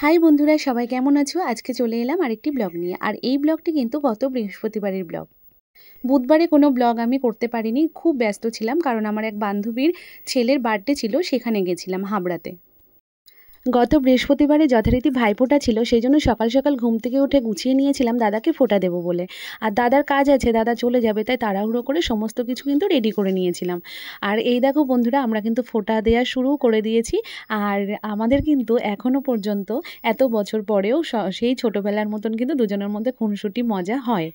High বন্ধুরা, সবাই কেমন আছো? আজকে চলে এলাম আরেকটি ব্লগ নিয়ে। আর এই ব্লগটি কিন্তু গত বৃহস্পতিবারের ব্লগ। বুধবারে কোনো ব্লগ আমি করতে পারিনি, খুব ব্যস্ত ছিলাম, কারণ আমার এক বান্ধবীর ছেলের বার্থডে ছিল, সেখানে গেছিলাম হাবড়াতে। গত বৃহস্পতিবারে যথারীতি ভাইফোঁটা ছিল, সেই জন্য সকাল সকাল ঘুম থেকে উঠে গুছিয়ে নিয়েছিলাম দাদাকে ফোঁটা দেবো বলে। আর দাদার কাজ আছে, দাদা চলে যাবে, তাই তাড়াহুড়ো করে সমস্ত কিছু কিন্তু রেডি করে নিয়েছিলাম। আর এই দেখো বন্ধুরা, আমরা কিন্তু ফোঁটা দেওয়া শুরু করে দিয়েছি। আর আমাদের কিন্তু এখনও পর্যন্ত এত বছর পরেও সেই ছোটোবেলার মতন কিন্তু দুজনের মধ্যে খুনসুটি মজা হয়।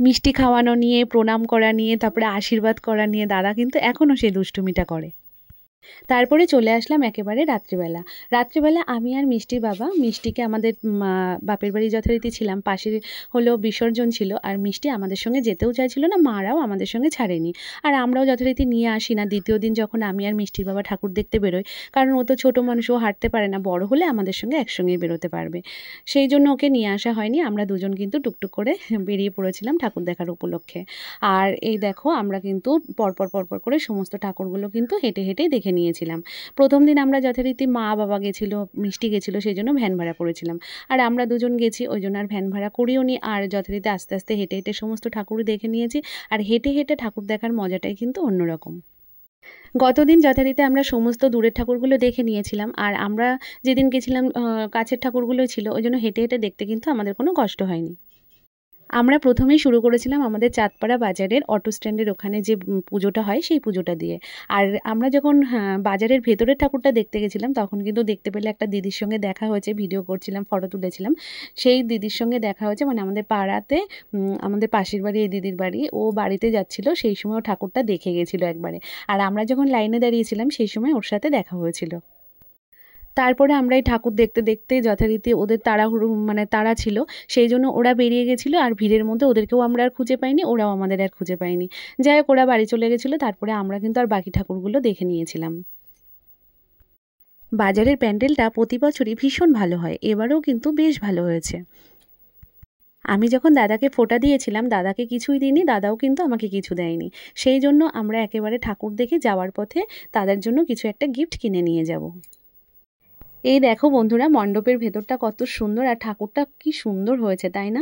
মিষ্টি খাওয়ানো নিয়ে, প্রণাম করা নিয়ে, তারপরে আশীর্বাদ করা নিয়ে দাদা কিন্তু এখনও সেই দুষ্টুমিটা করে। তারপরে চলে আসলাম একেবারে রাত্রিবেলা আমি আর মিষ্টির বাবা, মিষ্টিকে আমাদের বাপের বাড়ি যথারীতি ছিলাম, পাশে হলো বিসর্জন ছিল, আর মিষ্টি আমাদের সঙ্গে যেতেও চাইছিল না, মারাও আমাদের সঙ্গে ছাড়েনি। আর আমরাও যথারীতি নিয়ে আসি না দ্বিতীয় দিন, যখন আমি আর মিষ্টির বাবা ঠাকুর দেখতে বেরোই, কারণ ও তো ছোটো মানুষ, ও হাঁটতে পারে না, বড় হলে আমাদের সঙ্গে একসঙ্গেই বেরোতে পারবে। সেই জন্য ওকে নিয়ে আসা হয়নি, আমরা দুজন কিন্তু টুকটুক করে বেরিয়ে পড়েছিলাম ঠাকুর দেখার উপলক্ষে। আর এই দেখো, আমরা কিন্তু পরপর করে সমস্ত ঠাকুরগুলো কিন্তু হেঁটে হেঁটেই দেখে নিয়েছিলাম। প্রথম দিন আমরা যথারীতি মা বাবা গেছিলো, মিষ্টি গেছিলো, সেই জন্য ভ্যান ভাড়া করেছিলাম। আর আমরা দুজন গেছি, ওই জন্য আর ভ্যান ভাড়া করিও নি। আর যথারীতি আস্তে আস্তে হেঁটে হেঁটে সমস্ত ঠাকুর দেখে নিয়েছি। আর হেঁটে হেঁটে ঠাকুর দেখার মজাটাই কিন্তু অন্যরকম। গতদিন যথারীতি আমরা সমস্ত দূরের ঠাকুরগুলো দেখে নিয়েছিলাম, আর আমরা যেদিন গেছিলাম কাছের ঠাকুরগুলোই ছিল, ওই জন্য হেঁটে হেঁটে দেখতে কিন্তু আমাদের কোনো কষ্ট হয়নি। আমরা প্রথমেই শুরু করেছিলাম আমাদের চাঁদপাড়া বাজারের অটো স্ট্যান্ডের ওখানে যে পুজোটা হয়, সেই পুজোটা দিয়ে। আর আমরা যখন বাজারের ভেতরের ঠাকুরটা দেখতে গেছিলাম, তখন কিন্তু দেখতে পেলে একটা দিদির সঙ্গে দেখা হয়েছে, ভিডিও করছিলাম, ফটো তুলেছিলাম। সেই দিদির সঙ্গে দেখা হয়েছে, মানে আমাদের পাড়াতে, আমাদের পাশের বাড়ি এই দিদির বাড়ি, ও বাড়িতে যাচ্ছিল, সেই সময় ও ঠাকুরটা দেখে গেছিলো একবারে। আর আমরা যখন লাইনে দাঁড়িয়েছিলাম, সেই সময় ওর সাথে দেখা হয়েছিল। তারপরে আমরা এই ঠাকুর দেখতে দেখতে যথারীতি ওদের তাড়া ছিল, সেই জন্য ওরা বেরিয়ে গেছিলো, আর ভিড়ের মধ্যে ওদেরকেও আমরা আর খুঁজে পাইনি, ওরাও আমাদের আর খুঁজে পায়নি। যাই হোক, ওরা বাড়ি চলে গেছিলো। তারপরে আমরা কিন্তু আর বাকি ঠাকুরগুলো দেখে নিয়েছিলাম। বাজারের প্যান্ডেলটা প্রতি বছরই ভীষণ ভালো হয়, এবারেও কিন্তু বেশ ভালো হয়েছে। আমি যখন দাদাকে ফোঁটা দিয়েছিলাম, দাদাকে কিছুই দিইনি, দাদাও কিন্তু আমাকে কিছু দেয়নি। সেই জন্য আমরা একেবারে ঠাকুর দেখে যাওয়ার পথে তাদের জন্য কিছু একটা গিফট কিনে নিয়ে যাব। এই দেখো বন্ধুরা, মণ্ডপের ভেতরটা কত সুন্দর, আর ঠাকুরটা কি সুন্দর হয়েছে, তাই না?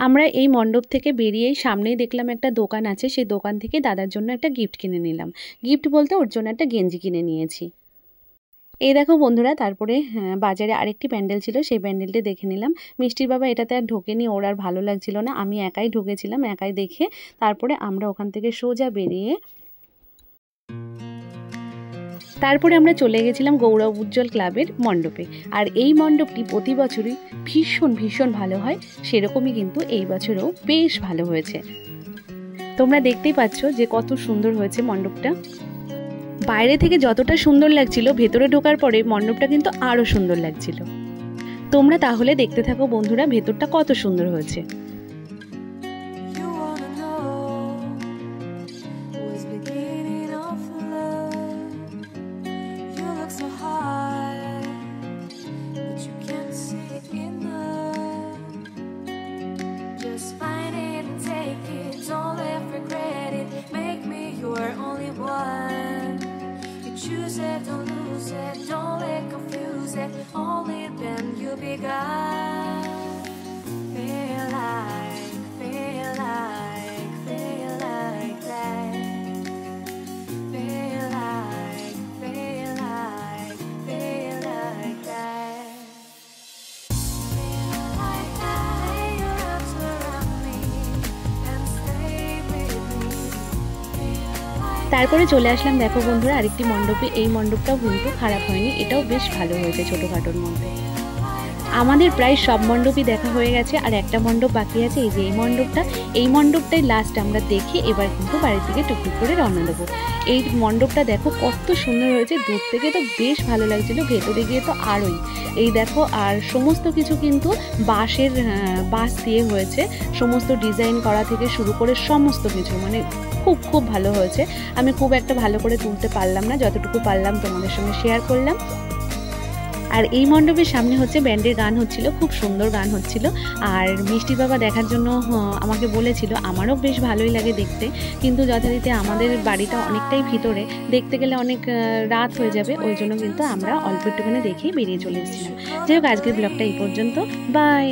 আমরা এই মণ্ডপ থেকে বেরিয়েই সামনেই দেখলাম একটা দোকান আছে, সেই দোকান থেকে দাদার জন্য একটা গিফট কিনে নিলাম। গিফট বলতে ওর জন্য একটা গেঞ্জি কিনে নিয়েছি। এই দেখো বন্ধুরা, তারপরে বাজারে আরেকটি প্যান্ডেল ছিল, সেই প্যান্ডেলটি দেখে নিলাম। মিষ্টির বাবা এটাতে আর ঢোকেনি, ওর আর ভালো লাগছিল না, আমি একাই ঢুকেছিলাম, একাই দেখে তারপরে আমরা ওখান থেকে সোজা বেরিয়ে তারপরে আমরা চলে গেছিলাম গৌরব উজ্জ্বল ক্লাবের মণ্ডপে। আর এই মণ্ডপটি প্রতি বছরই ভীষণ ভালো হয়, সেরকমই কিন্তু এই বছরেও বেশ ভালো হয়েছে। তোমরা দেখতেই পাচ্ছ যে কত সুন্দর হয়েছে মণ্ডপটা। বাইরে থেকে যতটা সুন্দর লাগছিল, ভেতরে ঢোকার পরে মণ্ডপটা কিন্তু আরও সুন্দর লাগছিল। তোমরা তাহলে দেখতে থাকো বন্ধুরা, ভেতরটা কত সুন্দর হয়েছে। Choose it, don't lose it, don't let confuse it. Only then you'll be God. Feel like that. Feel like that. Feel like that. Feel like that. Lay your arms around me and stay with me. তারপরে চলে আসলাম, দেখো বন্ধুরা, আরেকটি মণ্ডপে। এই মণ্ডপটাও কিন্তু খারাপ হয়নি, এটাও বেশ ভালো হয়েছে ছোটোখাটোর মধ্যে। আমাদের প্রায় সব মণ্ডপই দেখা হয়ে গেছে, আর একটা মণ্ডপ বাকি আছে, এই যে এই মণ্ডপটাই লাস্ট আমরা দেখে এবার কিন্তু বাড়ির দিকে টুকটুক করে রওনা দেবো। এই মণ্ডপটা দেখো কত সুন্দর হয়েছে, দূর থেকে তো বেশ ভালো লাগছিল, ভেতরে গিয়ে তো আরোই। এই দেখো, আর সমস্ত কিছু কিন্তু বাঁশ দিয়ে হয়েছে, সমস্ত ডিজাইন করা থেকে শুরু করে সমস্ত কিছু, মানে খুব ভালো হয়েছে। আমি খুব একটা ভালো করে তুলতে পারলাম না, যতটুকু পারলাম তোমাদের সঙ্গে শেয়ার করলাম। আর এই মণ্ডপের সামনে হচ্ছে ব্যান্ডের গান হচ্ছিল, খুব সুন্দর গান হচ্ছিল। আর মিষ্টি বাবা দেখার জন্য আমাকে বলেছিল, আমারও বেশ ভালোই লাগে দেখতে, কিন্তু যথারীতি আমাদের বাড়িটা অনেকটাই ভিতরে, দেখতে গেলে অনেক রাত হয়ে যাবে, ওই জন্য কিন্তু আমরা অল্প একটুখানি দেখেই বেরিয়ে চলে এসেছিলাম। যাই হোক, আজকের ব্লগটা এই পর্যন্ত, বাই।